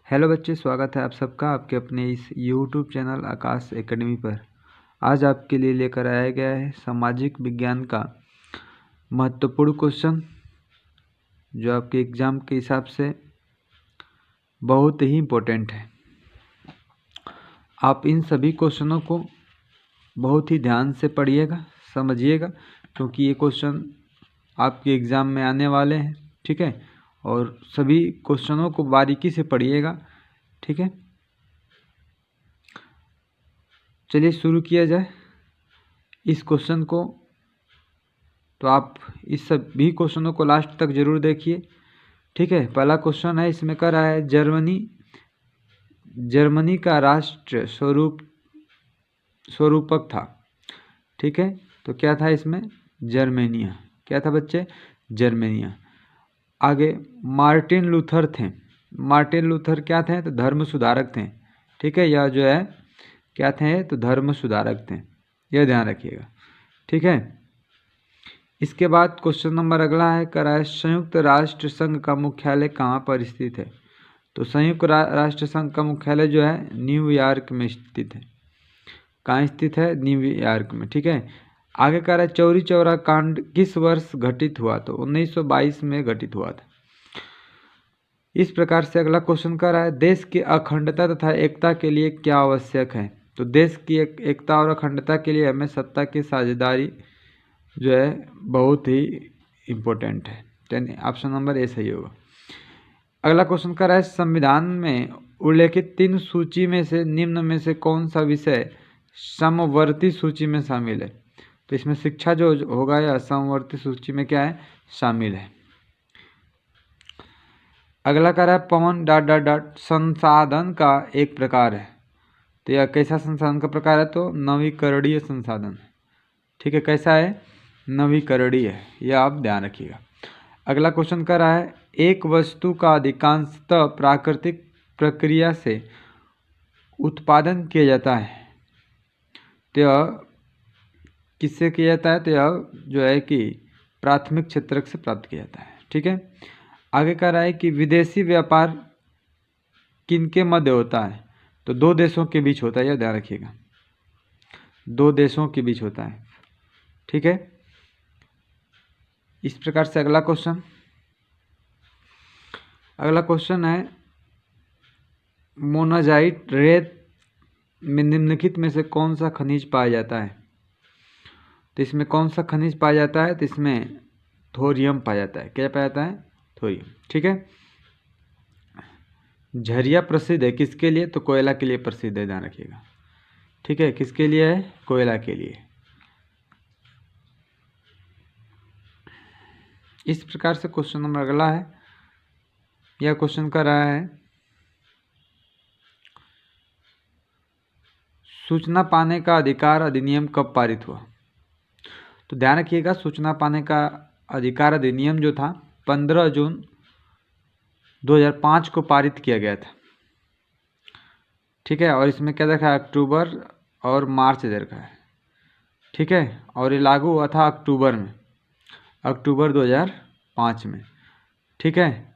Hello बच्चे, स्वागत है आप सबका आपके अपने इस यूट्यूब चैनल आकाश एकेडमी पर। आज आपके लिए लेकर आया गया है सामाजिक विज्ञान का महत्वपूर्ण क्वेश्चन, जो आपके एग्ज़ाम के हिसाब से बहुत ही इम्पोर्टेंट है। आप इन सभी क्वेश्चनों को बहुत ही ध्यान से पढ़िएगा, समझिएगा, क्योंकि ये क्वेश्चन आपके एग्ज़ाम में आने वाले हैं। ठीक है, और सभी क्वेश्चनों को बारीकी से पढ़िएगा। ठीक है, चलिए शुरू किया जाए इस क्वेश्चन को। तो आप इस सभी क्वेश्चनों को लास्ट तक जरूर देखिए। ठीक है, पहला क्वेश्चन है, इसमें कह रहा है जर्मनी का राष्ट्र स्वरूपक था। ठीक है, तो क्या था इसमें? जर्मेनिया। क्या था बच्चे? जर्मेनिया। आगे मार्टिन लूथर थे। मार्टिन लूथर क्या थे? तो धर्म सुधारक थे। ठीक है, यह जो है क्या थे? तो धर्म सुधारक थे, यह ध्यान रखिएगा। ठीक है, इसके बाद क्वेश्चन नंबर अगला है, कह रहा है संयुक्त राष्ट्र संघ का मुख्यालय कहाँ पर स्थित है? तो संयुक्त राष्ट्र संघ का मुख्यालय जो है न्यूयॉर्क में स्थित है। कहाँ स्थित है? न्यूयॉर्क में। ठीक है, आगे कह रहा है चौरी चौरा कांड किस वर्ष घटित हुआ? तो 1922 में घटित हुआ था। इस प्रकार से अगला क्वेश्चन कर रहा है, देश की अखंडता तथा एकता के लिए क्या आवश्यक है? तो देश की एकता और अखंडता के लिए हमें सत्ता की साझेदारी जो है बहुत ही इम्पोर्टेंट है। ऑप्शन नंबर ए सही होगा। अगला क्वेश्चन कर रहा है, संविधान में उल्लेखित 3 सूची में से निम्न में से कौन सा विषय समवर्ती सूची में शामिल है? तो इसमें शिक्षा जो होगा या समवर्ती सूची में क्या है? शामिल है। अगला कह रहा है पवन ... संसाधन का एक प्रकार है। तो यह कैसा संसाधन का प्रकार है? तो नवीकरणीय संसाधन। ठीक है, कैसा है? नवीकरणीय है, यह आप ध्यान रखिएगा। अगला क्वेश्चन कर रहा है, एक वस्तु का अधिकांशतः प्राकृतिक प्रक्रिया से उत्पादन किया जाता है, तो यह किससे किया जाता है? तो यह जो है कि प्राथमिक क्षेत्रक से प्राप्त किया जाता है। ठीक है, आगे कह रहा है कि विदेशी व्यापार किनके मध्य होता है? तो 2 देशों के बीच होता है, यह ध्यान रखिएगा। 2 देशों के बीच होता है। ठीक है, इस प्रकार से अगला क्वेश्चन है, मोनाजाइट रेत में निम्नलिखित में से कौन सा खनिज पाया जाता है? तो इसमें कौन सा खनिज पाया जाता है? तो इसमें थोरियम पाया जाता है। क्या पाया जाता है? थोरियम। ठीक है, झरिया प्रसिद्ध है किसके लिए? तो कोयला के लिए प्रसिद्ध है, ध्यान रखिएगा। ठीक है, किसके लिए है? कोयला के लिए। इस प्रकार से क्वेश्चन नंबर अगला है, यह क्वेश्चन कर रहा है, सूचना पाने का अधिकार अधिनियम कब पारित हुआ? तो ध्यान रखिएगा, सूचना पाने का अधिकार अधिनियम जो था 15 जून 2005 को पारित किया गया था। ठीक है, और इसमें क्या देखा है? अक्टूबर और मार्च दे रखा है। ठीक है, और ये लागू हुआ था अक्टूबर 2005 में। ठीक है,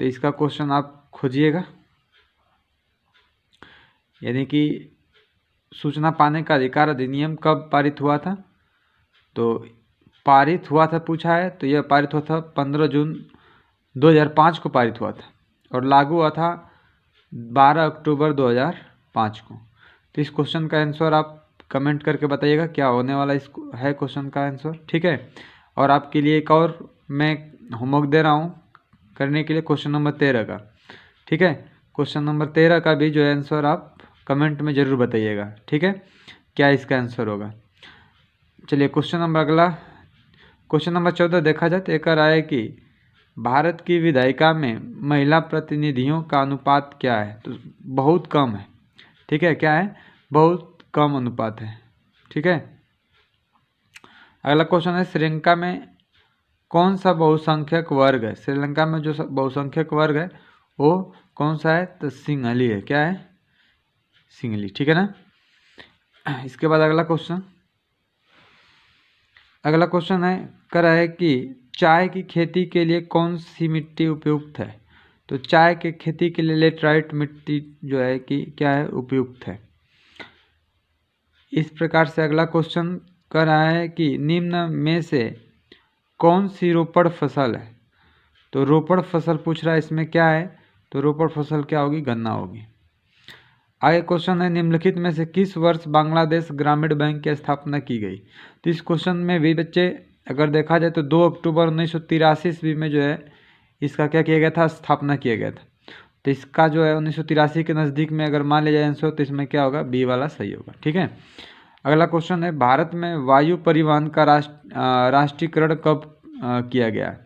तो इसका क्वेश्चन आप खोजिएगा, यानी कि सूचना पाने का अधिकार अधिनियम कब पारित हुआ था? तो पारित हुआ था पूछा है, तो यह पारित हुआ था 15 जून 2005 को पारित हुआ था, और लागू हुआ था 12 अक्टूबर 2005 को। तो इस क्वेश्चन का आंसर आप कमेंट करके बताइएगा क्या होने वाला है क्वेश्चन का आंसर। ठीक है, और आपके लिए एक और मैं होमवर्क दे रहा हूँ करने के लिए, क्वेश्चन नंबर 13 का। ठीक है, क्वेश्चन नंबर 13 का भी जो है आंसर आप कमेंट में ज़रूर बताइएगा। ठीक है, क्या इसका आंसर होगा। चलिए क्वेश्चन नंबर अगला, क्वेश्चन नंबर 14 देखा जाए तो एक रहा है कि भारत की विधायिका में महिला प्रतिनिधियों का अनुपात क्या है? तो बहुत कम है। ठीक है, क्या है? बहुत कम अनुपात है। ठीक है, अगला क्वेश्चन है, श्रीलंका में कौन सा बहुसंख्यक वर्ग है? श्रीलंका में जो बहुसंख्यक वर्ग है वो कौन सा है? तो सिंहली है। क्या है? सिंहली। ठीक है ना। इसके बाद अगला क्वेश्चन है, कह रहा है कि चाय की खेती के लिए कौन सी मिट्टी उपयुक्त है? तो चाय के खेती के लिए लेटराइट मिट्टी जो है कि क्या है, उपयुक्त है। इस प्रकार से अगला क्वेश्चन कर रहा है कि निम्न में से कौन सी रोपड़ फसल है। तो रोपड़ फसल पूछ रहा है, इसमें क्या है, तो रोपड़ फसल क्या होगी, गन्ना होगी। आगे क्वेश्चन है, निम्नलिखित में से किस वर्ष बांग्लादेश ग्रामीण बैंक की स्थापना की गई। तो इस क्वेश्चन में भी बच्चे अगर देखा जाए तो 2 अक्टूबर 1983 ईस्वी में जो है इसका क्या किया गया था, स्थापना किया गया था। तो इसका जो है 1983 के नज़दीक में अगर मान लिया जाए आंसर, तो इसमें क्या होगा, बी वाला सही होगा। ठीक है, अगला क्वेश्चन है, भारत में वायु परिवहन का राष्ट्रीयकरण कब किया गया,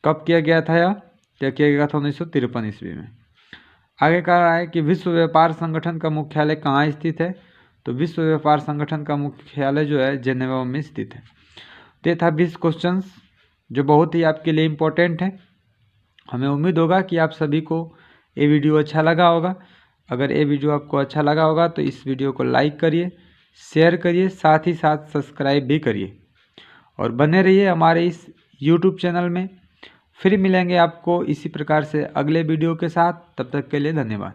कब किया गया था, या किया गया था 1953 ईस्वी में। आगे कह रहा है कि विश्व व्यापार संगठन का मुख्यालय कहाँ स्थित है। तो विश्व व्यापार संगठन का मुख्यालय जो है जेनेवा में स्थित है। तो ये था 20 क्वेश्चन जो बहुत ही आपके लिए इम्पोर्टेंट है। हमें उम्मीद होगा कि आप सभी को ये वीडियो अच्छा लगा होगा। अगर ये वीडियो आपको अच्छा लगा होगा तो इस वीडियो को लाइक करिए, शेयर करिए, साथ ही साथ सब्सक्राइब भी करिए और बने रहिए हमारे इस यूट्यूब चैनल में। फिर मिलेंगे आपको इसी प्रकार से अगले वीडियो के साथ। तब तक के लिए धन्यवाद।